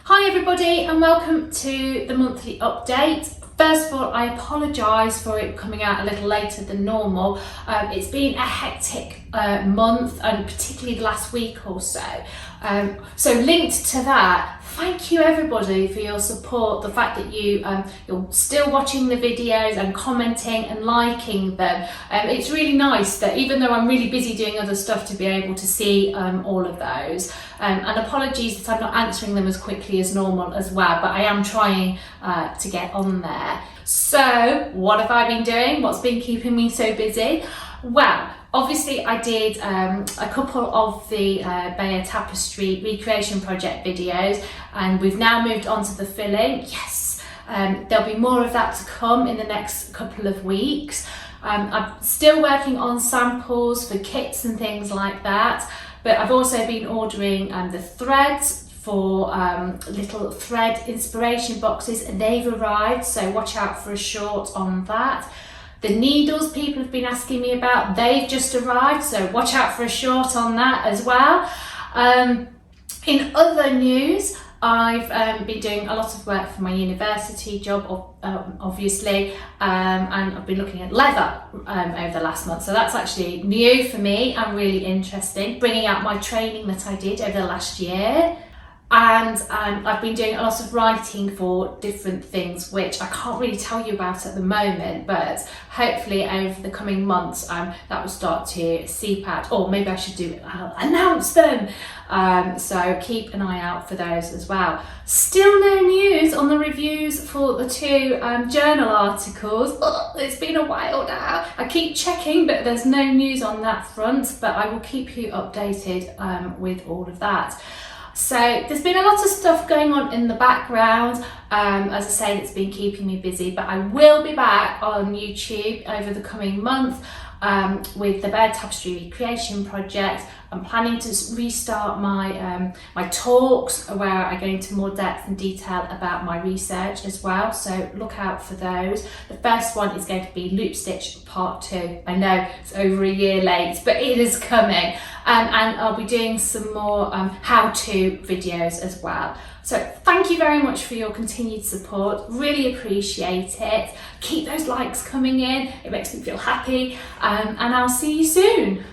Hi everybody and welcome to the monthly update. First of all, I apologise for it coming out a little later than normal. It's been a hectic month, and particularly the last week or so. So linked to that, thank you everybody for your support, the fact that you're still watching the videos and commenting and liking them. It's really nice that even though I'm really busy doing other stuff, to be able to see all of those. And apologies that I'm not answering them as quickly as normal as well, but I am trying to get on there. So what have I been doing? What's been keeping me so busy? Well, obviously I did a couple of the Bayeux Tapestry recreation project videos, and we've now moved on to the filling. Yes, there'll be more of that to come in the next couple of weeks. I'm still working on samples for kits and things like that, but I've also been ordering the threads for little thread inspiration boxes, and they've arrived, so watch out for a short on that. The needles people have been asking me about, they've just arrived, so watch out for a short on that as well. In other news, I've been doing a lot of work for my university job, obviously, and I've been looking at leather over the last month, so that's actually new for me and really interesting, bringing out my training that I did over the last year. And I've been doing a lot of writing for different things, which I can't really tell you about at the moment, but hopefully over the coming months that will start to seep out, or maybe I should announce them. So keep an eye out for those as well. Still no news on the reviews for the two journal articles. It's been a while now. I keep checking, but there's no news on that front, but I will keep you updated with all of that. So there's been a lot of stuff going on in the background, as I say, that's been keeping me busy, but I will be back on YouTube over the coming month with the Bayeux Tapestry recreation project. I'm planning to restart my my talks where I go into more depth and detail about my research as well, so look out for those. The first one is going to be Loop Stitch Part 2. I know it's over a year late, but it is coming, and I'll be doing some more how-to videos as well. So thank you very much for your continued support, really appreciate it. Keep those likes coming in, it makes me feel happy, and I'll see you soon.